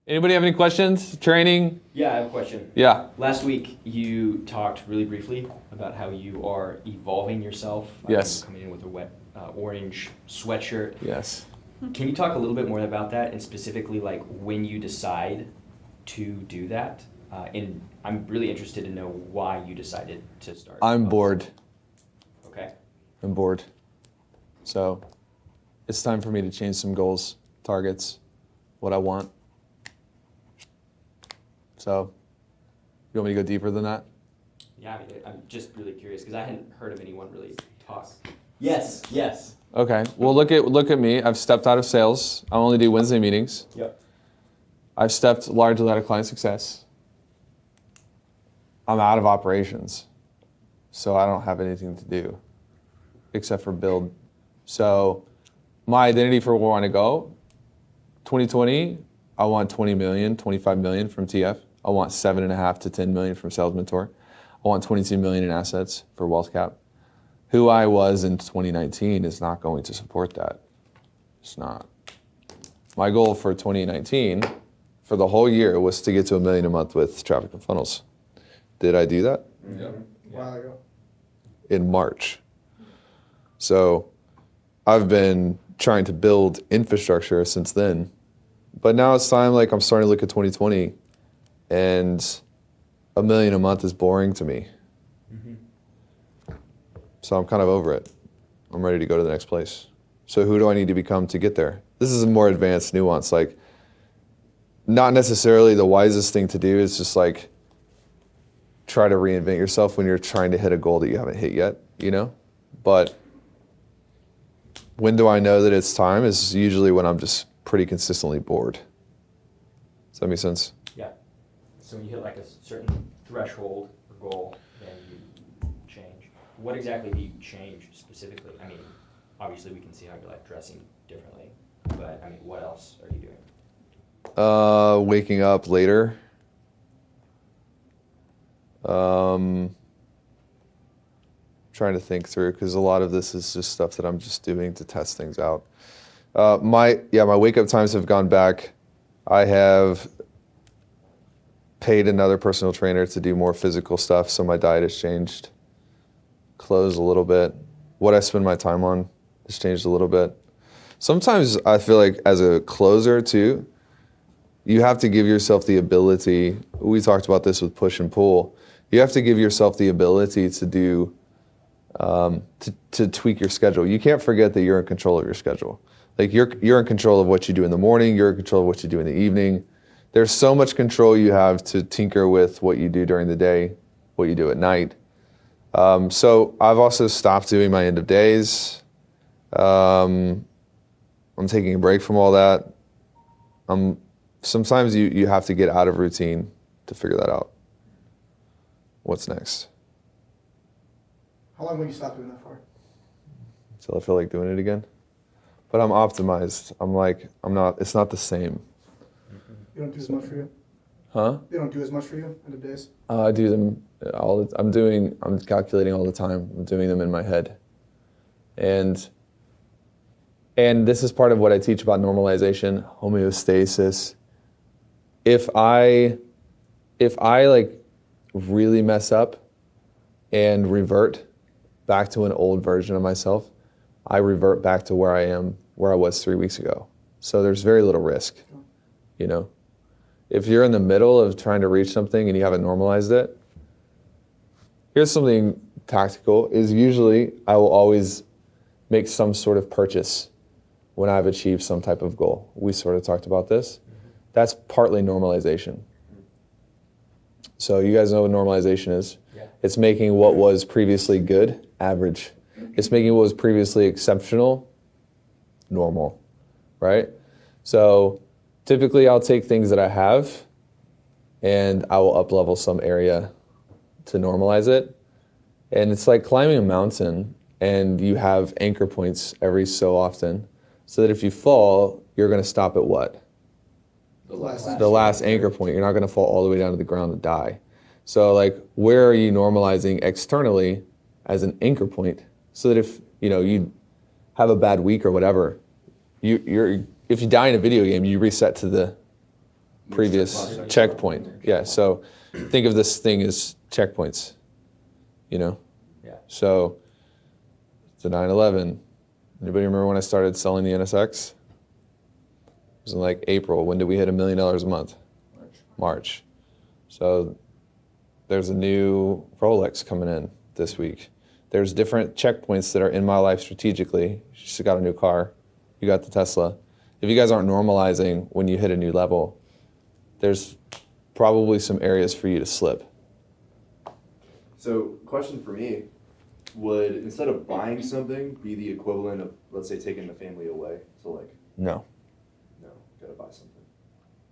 Anybody have any questions? Training? Yeah, I have a question. Yeah. Last week, you talked really briefly about how you are evolving yourself. Yes. Coming in with a wet orange sweatshirt. Yes. Can you talk a little bit more about that, and specifically like when you decide to do that? And I'm really interested to know why you decided to start. I'm bored. Okay. I'm bored. So it's time for me to change some goals, targets, what I want. So you want me to go deeper than that? Yeah, I mean, I'm just really curious because I hadn't heard of anyone really talk. Yes, yes. Okay. Well, look at me. I've stepped out of sales. I only do Wednesday meetings. Yep. I've stepped largely out of client success. I'm out of operations. So I don't have anything to do except for build. So my identity for where I want to go, 2020, I want 20 million, 25 million from TF. I want 7.5 to 10 million from Sales Mentor. I want 22 million in assets for Wealth Cap. Who I was in 2019 is not going to support that. It's not. My goal for 2019, for the whole year, was to get to $1 million a month with traffic and funnels. Did I do that? Yeah. A while ago. In March. So I've been trying to build infrastructure since then. But now it's time, like I'm starting to look at 2020, and $1 million a month is boring to me. So I'm kind of over it. I'm ready to go to the next place. So who do I need to become to get there? This is a more advanced nuance. Like, not necessarily the wisest thing to do is just like try to reinvent yourself when you're trying to hit a goal that you haven't hit yet, you know? But when do I know that it's time is usually when I'm just pretty consistently bored. Does that make sense? Yeah. So when you hit like a certain threshold or goal, then you change. What exactly do you change specifically? I mean, obviously we can see how you're like dressing differently, but I mean, what else are you doing? Waking up later. Trying to think through, because a lot of this is just stuff that I'm just doing to test things out. My wake up times have gone back. I have paid another personal trainer to do more physical stuff, so my diet has changed. Clothes a little bit. What I spend my time on has changed a little bit. Sometimes I feel like as a closer too, you have to give yourself the ability, we talked about this with push and pull, you have to give yourself the ability to do, to tweak your schedule. You can't forget that you're in control of your schedule. Like you're in control of what you do in the morning, you're in control of what you do in the evening. There's so much control you have to tinker with what you do during the day, what you do at night. So I've also stopped doing my end of days. I'm taking a break from all that. Sometimes you have to get out of routine to figure that out. What's next? How long will you stop doing that for? Until I feel like doing it again. But I'm optimized. It's not the same. You don't do as much for you? Huh? They don't do as much for you in the days? I do them I'm calculating all the time. I'm doing them in my head. And this is part of what I teach about normalization, homeostasis. If I like really mess up and revert back to an old version of myself, I revert back to where I was 3 weeks ago. So there's very little risk, you know? If you're in the middle of trying to reach something and you haven't normalized it, here's something tactical, is usually I will always make some sort of purchase when I've achieved some type of goal. We sort of talked about this. That's partly normalization. So you guys know what normalization is. Yeah. It's making what was previously good, average. It's making what was previously exceptional, normal, right? So typically I'll take things that I have and I will up-level some area to normalize it. And it's like climbing a mountain and you have anchor points every so often so that if you fall, you're gonna stop at what? The last anchor point. You're not gonna fall all the way down to the ground and die. So like, where are you normalizing externally as an anchor point so that if you have a bad week or whatever, if you die in a video game, you reset to the previous checkpoint. Yeah, so think of this thing as checkpoints, you know? Yeah. So the 911. Anybody remember when I started selling the NSX? It was in like April. When did we hit $1 million a month? March. So there's a new Rolex coming in this week. There's different checkpoints that are in my life strategically. She just got a new car. You got the Tesla. If you guys aren't normalizing when you hit a new level, there's probably some areas for you to slip. So, question for me, would, instead of buying something, be the equivalent of, let's say, taking the family away? So, like, No. no, gotta buy something.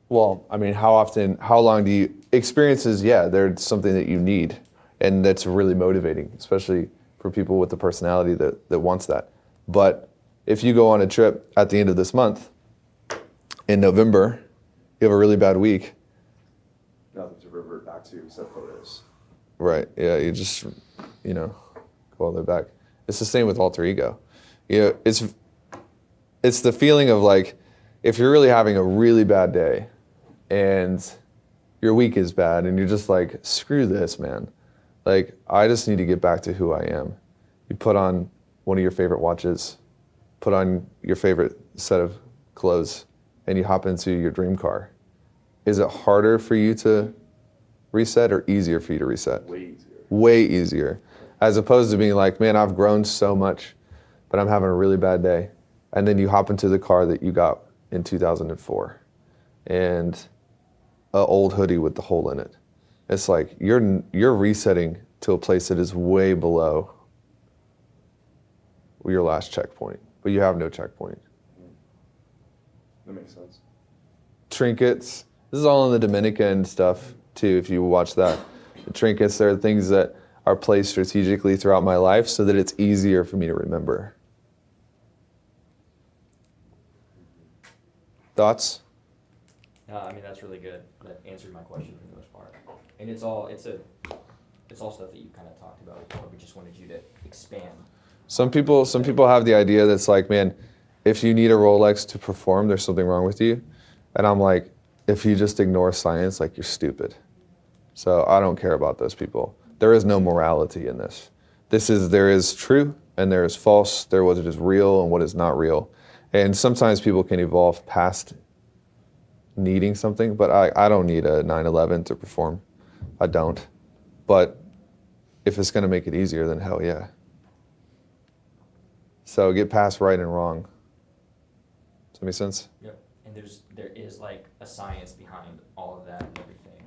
Well, I mean, how long do you, experiences, yeah, they're something that you need. And that's really motivating, especially for people with the personality that wants that. But if you go on a trip at the end of this month, in November, you have a really bad week. Nothing to revert back to except photos. Right, yeah, you just, you know, go all the way back. It's the same with alter ego. You know, it's the feeling of like, if you're really having a really bad day and your week is bad and you're just like, screw this, man. Like, I just need to get back to who I am. You put on one of your favorite watches, put on your favorite set of clothes, and you hop into your dream car. Is it harder for you to reset or easier for you to reset? Way easier. Way easier. As opposed to being like, man, I've grown so much, but I'm having a really bad day. And then you hop into the car that you got in 2004 and an old hoodie with the hole in it. It's like you're resetting to a place that is way below your last checkpoint, but you have no checkpoint. That makes sense. Trinkets, this is all in the Dominican stuff too, if you watch that. The trinkets, there are things that are placed strategically throughout my life so that it's easier for me to remember. Thoughts? No, I mean, that's really good. That answered my question for the most part. And it's all stuff that you kind of talked about before. We just wanted you to expand. Some people have the idea that's like, man, if you need a Rolex to perform, there's something wrong with you. And I'm like, if you just ignore science, like, you're stupid. So I don't care about those people. There is no morality in this. There is true and there is false. There what is real and what is not real. And sometimes people can evolve past needing something, but I don't need a 911 to perform. I don't. But if it's gonna make it easier, then hell yeah. So get past right and wrong. Does that make sense? Yep. And there is like a science behind all of that and everything.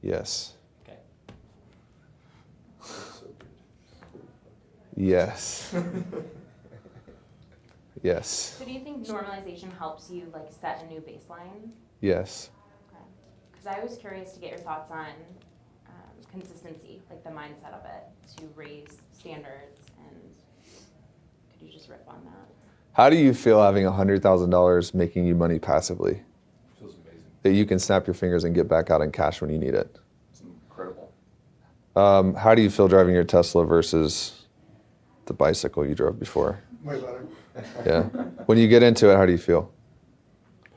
Yes. Okay. So good. Yes. Yes. So do you think normalization helps you like set a new baseline? Yes. Because I was curious to get your thoughts on consistency, like the mindset of it, to raise standards, and could you just riff on that? How do you feel having $100,000 making you money passively Feels amazing. that you can snap your fingers and get back out in cash when you need it? It's incredible. How do you feel driving your Tesla versus the bicycle you drove before? Way better. Yeah. When you get into it, how do you feel?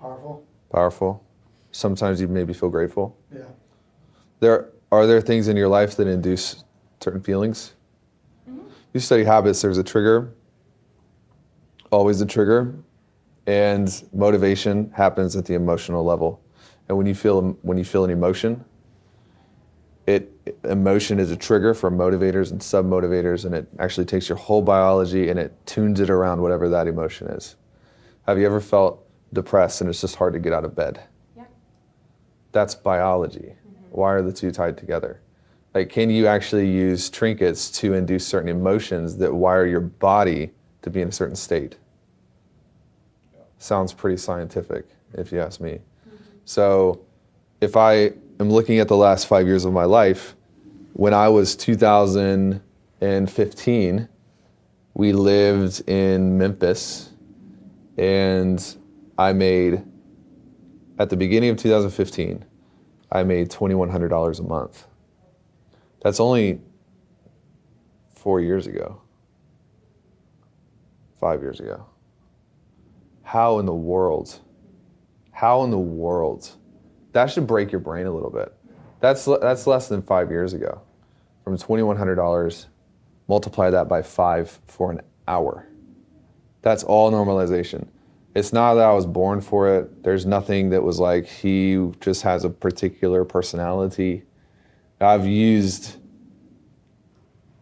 Powerful. Powerful? Sometimes you maybe feel grateful? Yeah. Are there things in your life that induce certain feelings? Mm-hmm. You study habits, there's a trigger, always a trigger, and motivation happens at the emotional level. And when you feel an emotion, emotion is a trigger for motivators and sub-motivators, and it actually takes your whole biology and it tunes it around whatever that emotion is. Have you ever felt depressed and it's just hard to get out of bed? Yeah. That's biology. Why are the two tied together? Like, can you actually use trinkets to induce certain emotions that wire your body to be in a certain state? Sounds pretty scientific, if you ask me. So if I am looking at the last 5 years of my life, when I was 2015, we lived in Memphis, and I made, at the beginning of 2015, I made $2,100 a month. That's only 4 years ago, 5 years ago. How in the world How in the world? That should break your brain a little bit. That's less than 5 years ago. From $2,100, multiply that by 5 for an hour. That's all normalization. It's not that I was born for it. There's nothing that was like he just has a particular personality. I've used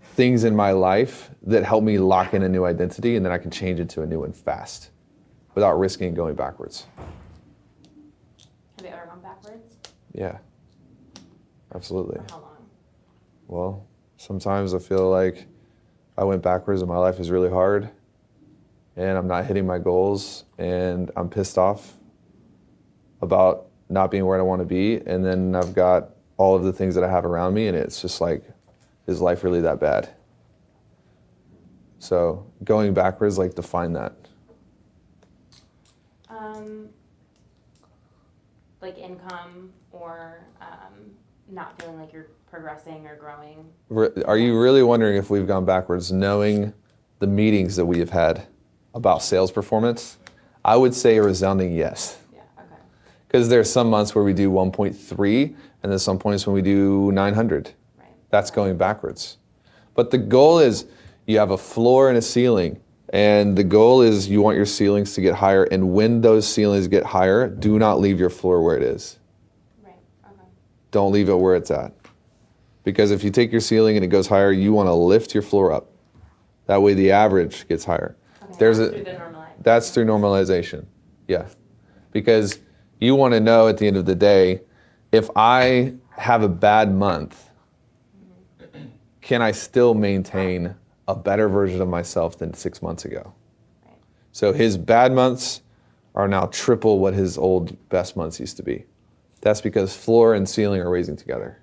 things in my life that help me lock in a new identity, and then I can change it to a new one fast without risking going backwards. Have you ever gone backwards? Yeah, absolutely. For how long? Well, sometimes I feel like I went backwards and my life is really hard and I'm not hitting my goals and I'm pissed off about not being where I want to be. And then I've got all of the things that I have around me and it's just like, is life really that bad? So going backwards, like define that. Like income or not feeling like you're progressing or growing. Are you really wondering if we've gone backwards knowing the meetings that we have had about sales performance? I would say a resounding yes. Yeah, okay. Because there's some months where we do 1.3 and there's some points when we do 900. Right. That's going backwards. But the goal is you have a floor and a ceiling. And the goal is you want your ceilings to get higher. And when those ceilings get higher, do not leave your floor where it is. Right, okay. Don't leave it where it's at. Because if you take your ceiling and it goes higher, you want to lift your floor up. That way the average gets higher. Okay, There's that's a, through the normalization. that's through normalization. Yeah. Because you want to know at the end of the day, if I have a bad month, can I still maintain a better version of myself than 6 months ago? Right. So his bad months are now triple what his old best months used to be. That's because floor and ceiling are raising together.